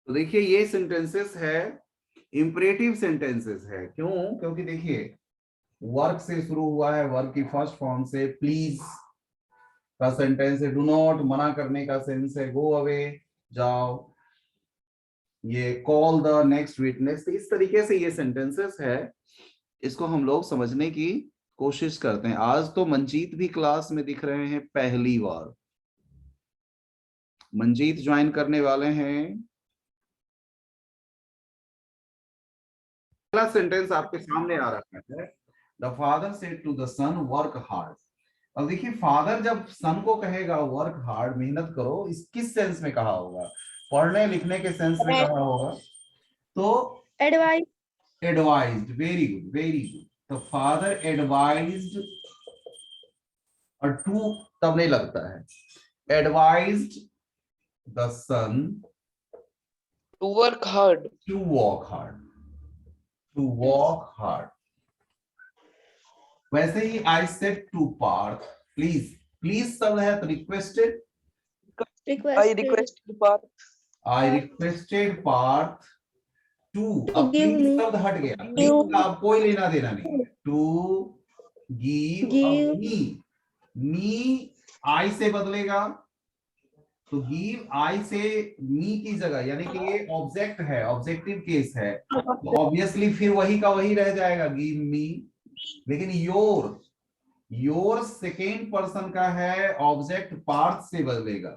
तो देखिए ये सेंटेंसेस है, इंपरेटिव सेंटेंसेस है। क्यों? क्योंकि देखिए वर्क से शुरू हुआ है, वर्क की फर्स्ट फॉर्म से। प्लीज का सेंटेंस है, डू नॉट मना करने का सेंस है, गो अवे जाओ। ये कॉल द नेक्स्ट विटनेस। तो इस तरीके से ये सेंटेंसेस है, इसको हम लोग समझने की कोशिश करते हैं। आज तो मंजीत भी क्लास में दिख रहे हैं पहली बार। मंजीत ज्वाइन करने वाले हैं। पहला सेंटेंस आपके सामने आ रखा है, the father said to the son work hard. अब देखिए फादर जब सन को कहेगा वर्क हार्ड, मेहनत करो, इस किस सेंस में कहा होगा? पढ़ने लिखने के सेंस में कहा होगा। तो advice. Advised, very good very good. The father advised, और टू तब नहीं लगता है। Advised the son To work hard. To walk hard, to walk hard. वैसे ही I said to Parth, please, please शब्द है तो requested, I requested Parth I requested Parth to. अब give प्लीज me, शब्द हट गया, प्लीज का अब कोई लेना देना नहीं है। टू गिव give, मी, मी आई से बदलेगा, तो गिव आई से मी की जगह, यानी कि ये ऑब्जेक्ट है, ऑब्जेक्टिव केस है, तो ऑब्वियसली फिर वही का वही रह जाएगा, गिव मी। लेकिन योर, योर सेकेंड पर्सन का है, ऑब्जेक्ट पार्थ से बदलेगा।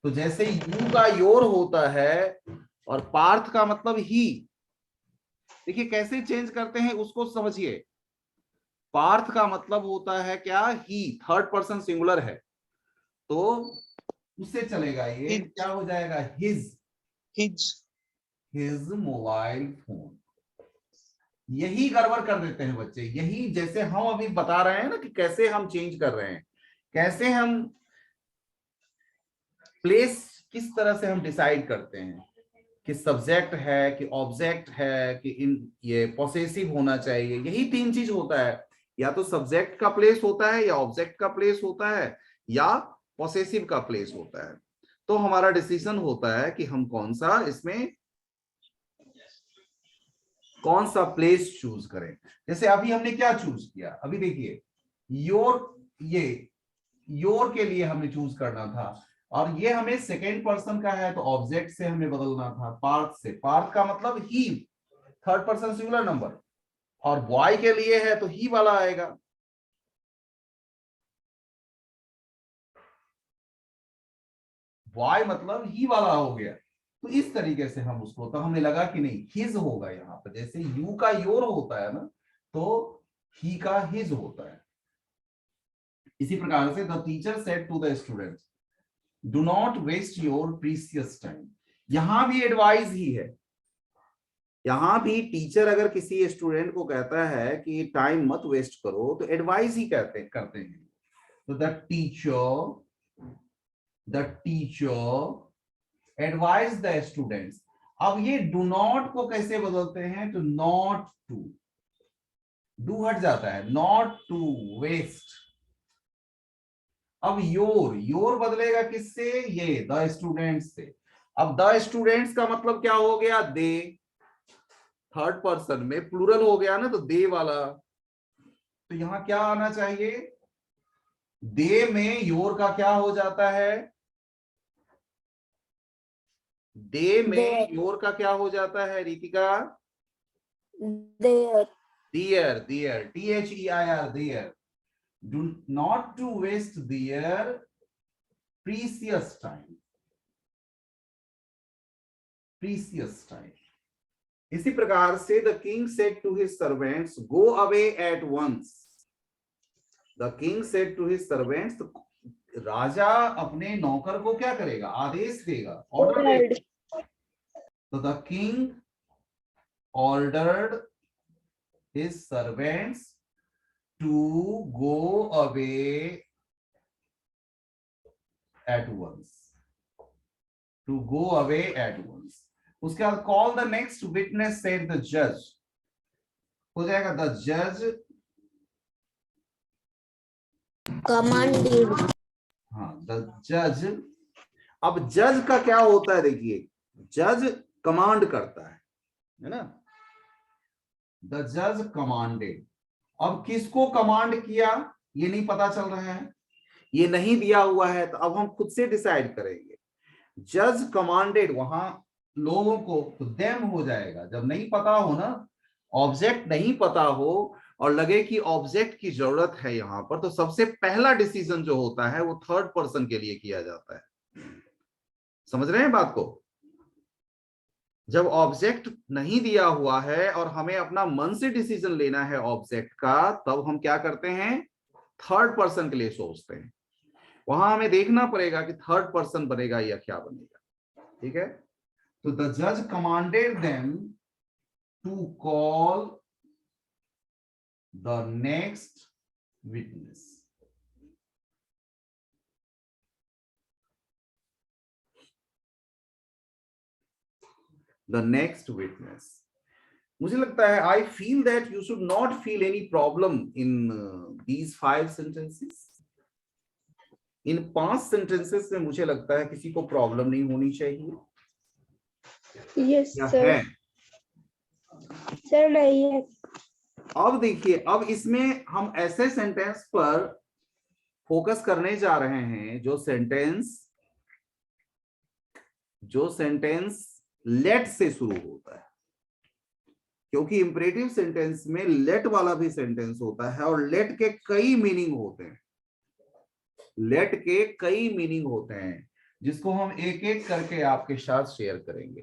तो जैसे यू का योर होता है और पार्थ का मतलब ही, देखिए कैसे चेंज करते हैं उसको समझिए। पार्थ का मतलब होता है क्या? ही, थर्ड पर्सन सिंगुलर है, तो उससे चलेगा, ये क्या हो जाएगा? His, his mobile phone. यही गड़बड़ कर देते हैं बच्चे, यही जैसे हम अभी बता रहे हैं ना कि कैसे हम चेंज कर रहे हैं, कैसे हम प्लेस, किस तरह से हम डिसाइड करते हैं कि सब्जेक्ट है कि ऑब्जेक्ट है कि इन ये पॉसेसिव होना चाहिए। यही तीन चीज होता है, या तो सब्जेक्ट का प्लेस होता है, या ऑब्जेक्ट का प्लेस होता है, या पॉसेसिव का प्लेस होता है। तो हमारा डिसीजन होता है कि हम कौन सा इसमें कौन सा प्लेस चूज करें। जैसे अभी हमने क्या चूज किया, अभी देखिए योर, ये योर के लिए हमने चूज करना था, और ये हमें सेकेंड पर्सन का है तो ऑब्जेक्ट से हमें बदलना था, पार्थ से। पार्थ का मतलब ही, थर्ड पर्सन सिंगुलर नंबर, और बॉय के लिए है तो ही वाला आएगा। बॉय मतलब ही वाला हो गया। तो इस तरीके से हम उसको, तो हमें लगा कि नहीं हिज होगा यहाँ पर, जैसे यू का योर होता है ना, तो ही का हिज होता है। इसी प्रकार से the teacher said to the students, do not waste your precious time. यहां भी एडवाइस ही है, यहां भी टीचर अगर किसी स्टूडेंट को कहता है कि टाइम मत वेस्ट करो, तो एडवाइस ही करते हैं। तो the teacher advise the students. अब ये डू नॉट को कैसे बदलते हैं? तो नॉट टू, डू हट जाता है, नॉट टू वेस्ट। अब योर, योर बदलेगा किससे? ये द स्टूडेंट्स से। अब द स्टूडेंट्स का मतलब क्या हो गया? दे, थर्ड पर्सन में प्लूरल हो गया ना, तो दे वाला। तो यहां क्या आना चाहिए? दे में योर का क्या हो जाता है? दे में योर का क्या हो जाता है Ritika? there, their, their, THEIR, their. Do not to waste their precious time, precious time. इसी प्रकार से the king said to his servants, go away at once. The king said to his servants, राजा अपने नौकर को क्या करेगा? आदेश देगा, ऑर्डर देगा। तो the king ordered his servants to go away at once, to go away at once. उसके बाद call the next witness said the जज, हो जाएगा द जज commanded, हाँ द जज। अब जज का क्या होता है देखिए, जज कमांड करता है ना, द जज कमांडेड। अब किसको कमांड किया ये नहीं पता चल रहा है, ये नहीं दिया हुआ है, तो अब हम खुद से डिसाइड करेंगे। जज कमांडेड वहां लोगों को, तो देम हो जाएगा। जब नहीं पता हो ना, ऑब्जेक्ट नहीं पता हो और लगे कि ऑब्जेक्ट की जरूरत है यहां पर, तो सबसे पहला डिसीजन जो होता है वो थर्ड पर्सन के लिए किया जाता है। समझ रहे हैं बात को? जब ऑब्जेक्ट नहीं दिया हुआ है और हमें अपना मन से डिसीजन लेना है ऑब्जेक्ट का, तब हम क्या करते हैं, थर्ड पर्सन के लिए सोचते हैं। वहां हमें देखना पड़ेगा कि थर्ड पर्सन बनेगा या क्या बनेगा। ठीक है, तो द जज commanded them to call the next witness. The next witness, मुझे लगता है I feel that you should not feel any problem in these 5 sentences. इन 5 सेंटेंसेस में मुझे लगता है किसी को प्रॉब्लम नहीं होनी चाहिए। यस या सर। है? सर नहीं है। अब देखिए, अब इसमें हम ऐसे सेंटेंस पर फोकस करने जा रहे हैं जो सेंटेंस लेट से शुरू होता है, क्योंकि इंपरेटिव सेंटेंस में लेट वाला भी सेंटेंस होता है और लेट के कई मीनिंग होते हैं। लेट के कई मीनिंग होते हैं जिसको हम एक एक करके आपके साथ शेयर करेंगे।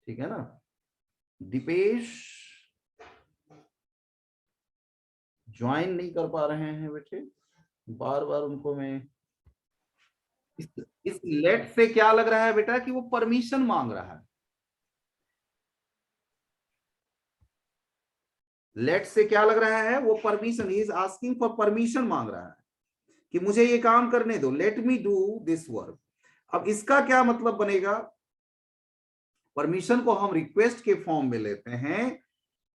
ठीक है ना? दीपेश ज्वाइन नहीं कर पा रहे हैं बेटे, बार बार उनको मैं इस लेट से क्या लग रहा है बेटा कि वो परमिशन मांग रहा है। लेट से क्या लग रहा है, वो permission, he is asking for permission मांग रहा है कि मुझे ये काम करने दो, let me do this work. अब इसका क्या मतलब बनेगा, परमिशन को हम रिक्वेस्ट के फॉर्म में लेते हैं,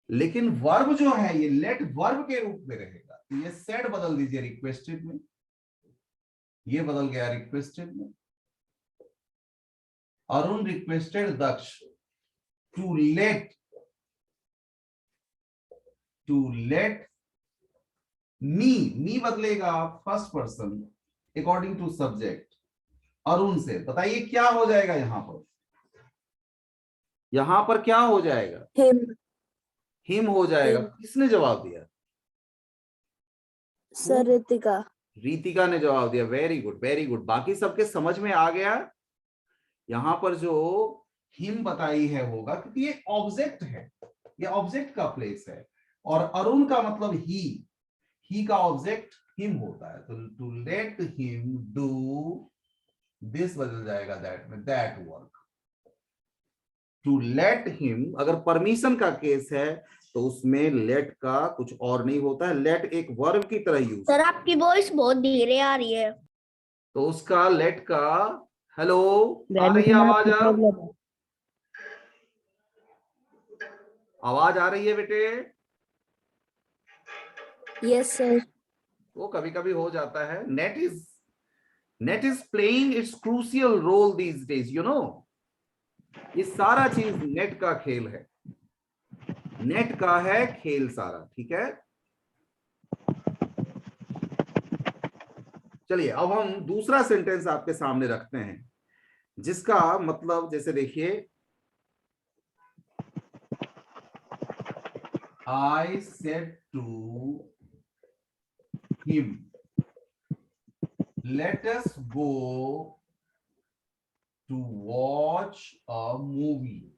लेकिन वर्ब जो है ये लेट वर्ब के रूप में रहेगा। तो ये सेड बदल दीजिए रिक्वेस्टेड में, ये बदल गया रिक्वेस्टेड में। Arun requested Daksh to let me बदलेगा first person according to subject Arun से। बताइए क्या हो जाएगा यहां पर, यहां पर क्या हो जाएगा, हिम हो जाएगा। किसने जवाब दिया? सर रीतिका ने जवाब दिया। Very good, very good. बाकी सबके समझ में आ गया? यहां पर जो हिम बताई है होगा क्योंकि ये ऑब्जेक्ट है, ये ऑब्जेक्ट का प्लेस है, और अरुण का मतलब ही का ऑब्जेक्ट हिम होता है। तो to let him do this बदल जाएगा दैट में, that work. To let him, अगर परमिशन का केस है तो उसमें लेट का कुछ और नहीं होता है, लेट एक वर्ब की तरह यूज। सर आपकी वॉइस बहुत धीरे आ रही है। तो उसका लेट का, हेलो आ रही है आवाज? आवाज आ रही है बेटे? Yes sir. वो कभी कभी हो जाता है। Net is playing its crucial role these days, you know. ये सारा चीज नेट का खेल है, नेट का है खेल सारा। ठीक है, चलिए अब हम दूसरा सेंटेंस आपके सामने रखते हैं, जिसका मतलब जैसे देखिए, I said to him, let us go to watch a movie।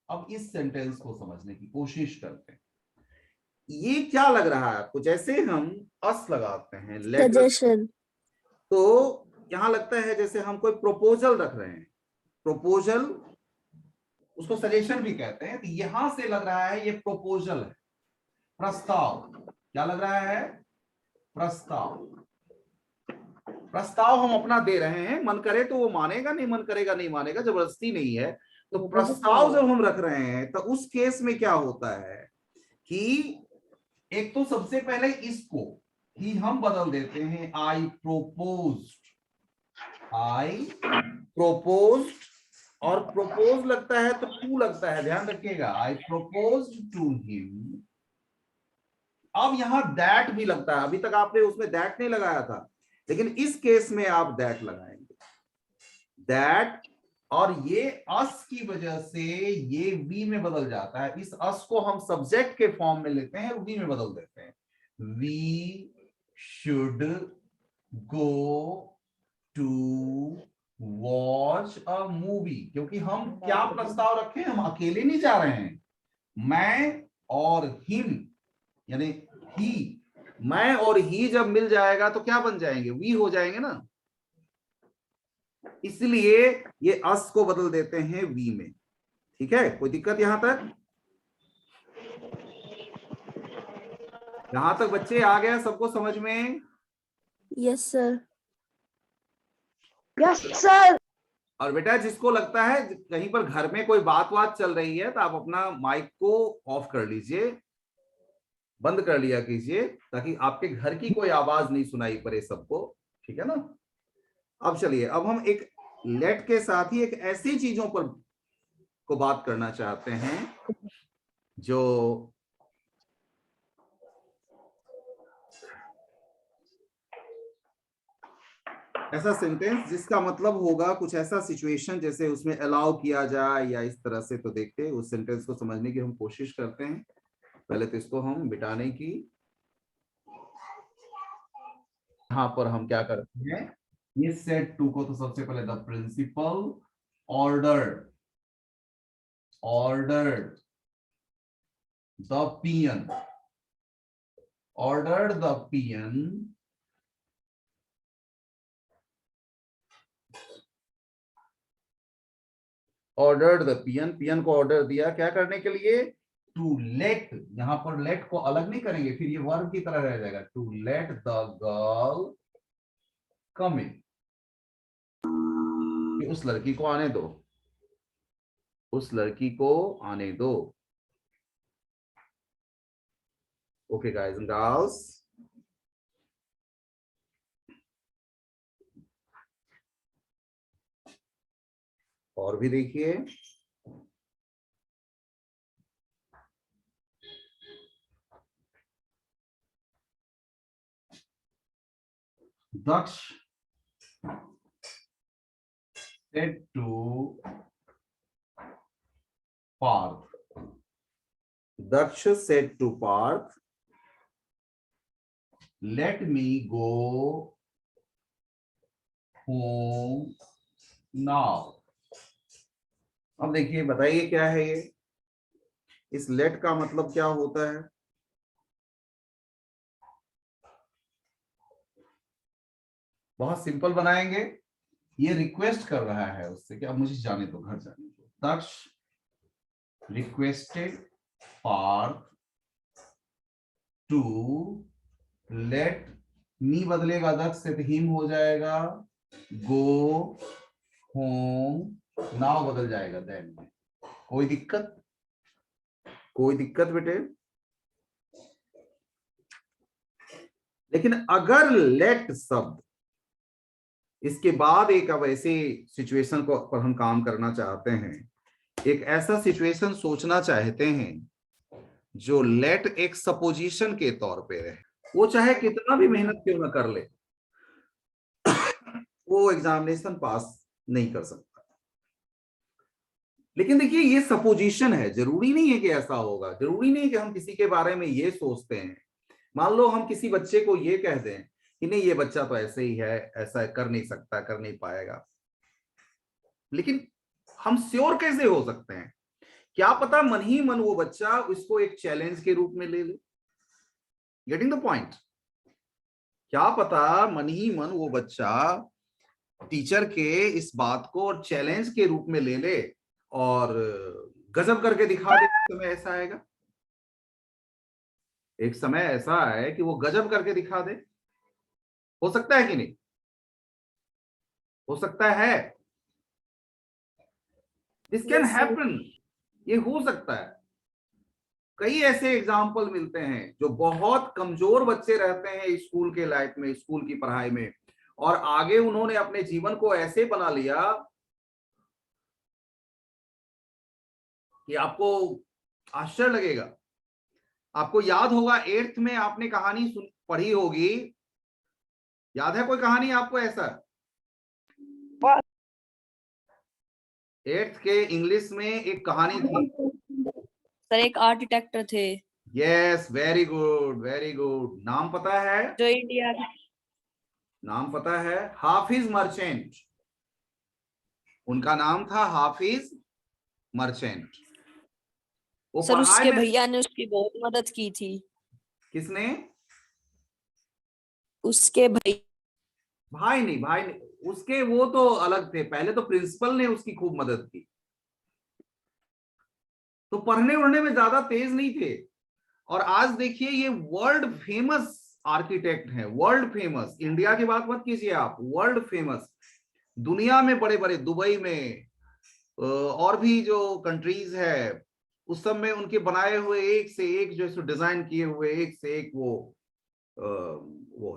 अब इस सेंटेंस को समझने की कोशिश करते हैं। ये क्या लग रहा है आपको, जैसे हम अस लगाते हैं सजेशन, तो यहां लगता है जैसे हम कोई प्रपोजल रख रहे हैं। प्रपोजल, उसको सजेशन भी कहते हैं। तो यहां से लग रहा है ये प्रपोजल है, प्रस्ताव। क्या लग रहा है? प्रस्ताव। प्रस्ताव हम अपना दे रहे हैं, मन करे तो वो मानेगा, नहीं मन करेगा नहीं मानेगा, जबरदस्ती नहीं है। तो प्रस्ताव जब हम रख रहे हैं तो उस केस में क्या होता है कि एक तो सबसे पहले इसको ही हम बदल देते हैं, आई प्रोपोज्ड प्रोपोज्ड, और प्रोपोज लगता है तो टू लगता है, ध्यान रखिएगा, आई प्रोपोज टू हिम। अब यहां दैट भी लगता है, अभी तक आपने उसमें दैट नहीं लगाया था, लेकिन इस केस में आप दैट लगाएंगे, दैट, और ये अस की वजह से ये वी में बदल जाता है। इस अस को हम सब्जेक्ट के फॉर्म में लेते हैं, वी में बदल देते हैं। We should go to watch a movie, क्योंकि हम क्या प्रस्ताव रखें, हम अकेले नहीं जा रहे हैं, मैं और हिम, यानी ही, मैं और ही जब मिल जाएगा तो क्या बन जाएंगे, वी हो जाएंगे ना, इसलिए ये अस को बदल देते हैं वी में। ठीक है, कोई दिक्कत यहां तक? यहां तक बच्चे आ गया सबको समझ में? Yes sir. Yes sir. और बेटा जिसको लगता है कहीं पर घर में कोई बात चल रही है तो आप अपना माइक को ऑफ कर लीजिए, बंद कर लिया कीजिए, ताकि आपके घर की कोई आवाज नहीं सुनाई पड़े सबको। ठीक है ना? अब चलिए, अब हम एक लेट के साथ ही एक ऐसी चीजों पर को बात करना चाहते हैं जो ऐसा सेंटेंस जिसका मतलब होगा कुछ ऐसा सिचुएशन जैसे उसमें अलाउ किया जाए या इस तरह से। तो देखते हैं, उस सेंटेंस को समझने की हम कोशिश करते हैं। पहले तो इसको हम मिटाने की, यहां पर हम क्या करते हैं, ये सेट टू को तो सबसे पहले the principal ordered the peon, ordered the peon ordered the peon, peon को ऑर्डर दिया क्या करने के लिए, टू लेट, यहां पर लेट को अलग नहीं करेंगे, फिर ये वर्ब की तरह रह जाएगा, to let the girl come in, उस लड़की को आने दो, उस लड़की को आने दो। ओके गाइस एंड गर्ल्स, और भी देखिए, दक्ष said to Parth, Daksh said to Parth, let me go home now। अब देखिए, बताइए क्या है ये, इस लेट का मतलब क्या होता है? बहुत सिंपल बनाएंगे, ये रिक्वेस्ट कर रहा है उससे कि अब मुझे जाने दो, घर जाने दो। Daksh requested Parth to let me, बदलेगा दक्ष से तो हिम हो जाएगा, गो होम नाउ बदल जाएगा देन में। कोई दिक्कत? कोई दिक्कत बेटे? लेकिन अगर लेट शब्द इसके बाद एक अब ऐसी सिचुएशन को पर हम काम करना चाहते हैं, एक ऐसा सिचुएशन सोचना चाहते हैं जो लेट एक सपोजिशन के तौर पे रहे, वो चाहे कितना भी मेहनत क्यों ना कर ले वो एग्जामिनेशन पास नहीं कर सकता। लेकिन देखिए, ये सपोजिशन है, जरूरी नहीं है कि ऐसा होगा, जरूरी नहीं है कि हम किसी के बारे में ये सोचते हैं। मान लो हम किसी बच्चे को ये कह दें कि नहीं, ये बच्चा तो ऐसे ही है, ऐसा कर नहीं सकता, कर नहीं पाएगा, लेकिन हम श्योर कैसे हो सकते हैं? क्या पता मन ही मन वो बच्चा इसको एक चैलेंज के रूप में ले ले। Getting the point? क्या पता मन ही मन वो बच्चा टीचर के इस बात को और चैलेंज के रूप में ले ले और गजब करके दिखा दे। समय ऐसा आएगा, एक समय ऐसा है कि वो गजब करके दिखा दे। हो सकता है कि नहीं? हो सकता है, दिस कैन हैपन, ये हो सकता है। कई ऐसे एग्जाम्पल मिलते हैं जो बहुत कमजोर बच्चे रहते हैं स्कूल के लाइफ में, स्कूल की पढ़ाई में, और आगे उन्होंने अपने जीवन को ऐसे बना लिया ये आपको आश्चर्य लगेगा। आपको याद होगा 8th में आपने कहानी पढ़ी होगी, याद है कोई कहानी आपको ऐसा? 8th के इंग्लिश में एक कहानी थी। सर एक आर्किटेक्ट थे yes, very good very good. नाम पता है? जो इंडिया में। नाम पता है? हाफिज मर्चेंट। उनका नाम था हाफिज मर्चेंट। वो सर पढ़ाई उसके में भैया ने उसकी बहुत मदद की थी। किसने? उसके भाई नहीं, उसके वो तो अलग थे, पहले तो प्रिंसिपल ने उसकी खूब मदद की। तो पढ़ने उड़ने में ज्यादा तेज नहीं थे। और आज देखिए ये वर्ल्ड फेमस आर्किटेक्ट हैं, वर्ल्ड फेमस। इंडिया की बात मत कीजिए आप, वर्ल्ड फेमस। दुनिया में बड़े बड़े, दुबई में और भी जो कंट्रीज है, उस सब में उनके बनाए हुए एक से एक जो डिजाइन किए हुए एक से एक वो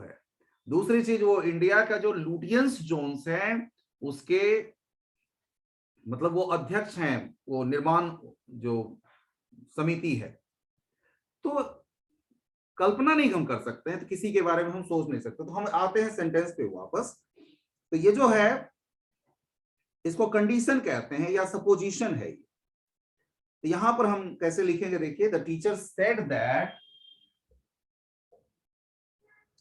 है। दूसरी चीज, वो इंडिया का जो लुटियंस जोन्स है उसके मतलब वो अध्यक्ष हैं, वो निर्माण जो समिति है। तो कल्पना नहीं हम कर सकते हैं, तो किसी के बारे में हम सोच नहीं सकते। तो हम आते हैं सेंटेंस पे वापस। तो ये जो है इसको कंडीशन कहते हैं या सपोजिशन है। तो यहां पर हम कैसे लिखेंगे, देखिए, the teacher said that,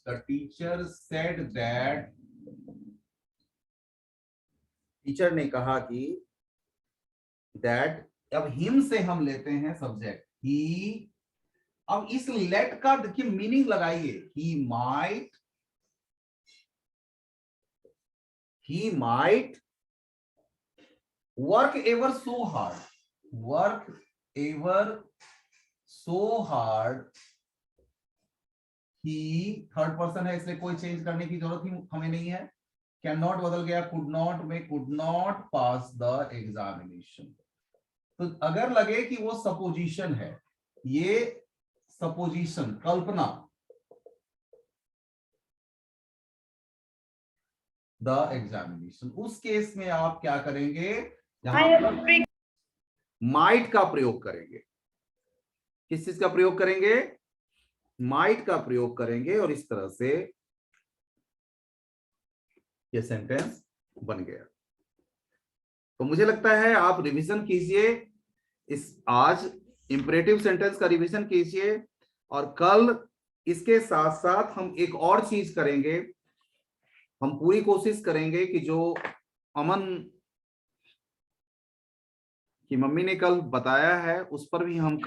the teacher said that, teacher ने कहा कि, दैट, अब हिम से हम लेते हैं सब्जेक्ट ही। अब इस लेट का देखिए मीनिंग लगाइए, he might work ever so hard, work ever so hard, he third person है इसलिए कोई चेंज करने की जरूरत ही हमें नहीं है। कैन नॉट बदल गया, कुड नॉट में could not pass the examination. तो अगर लगे कि वो सपोजिशन है, ये सपोजिशन कल्पना, द एग्जामिनेशन, उस केस में आप क्या करेंगे, यहां पर माइट का प्रयोग करेंगे। किस चीज का प्रयोग करेंगे? माइट का प्रयोग करेंगे। और इस तरह से ये सेंटेंस बन गया। तो मुझे लगता है आप रिवीजन कीजिए, इस आज इंपरेटिव सेंटेंस का रिवीजन कीजिए। और कल इसके साथ साथ हम एक और चीज करेंगे। हम पूरी कोशिश करेंगे कि जो अमन की मम्मी ने कल बताया है उस पर भी हम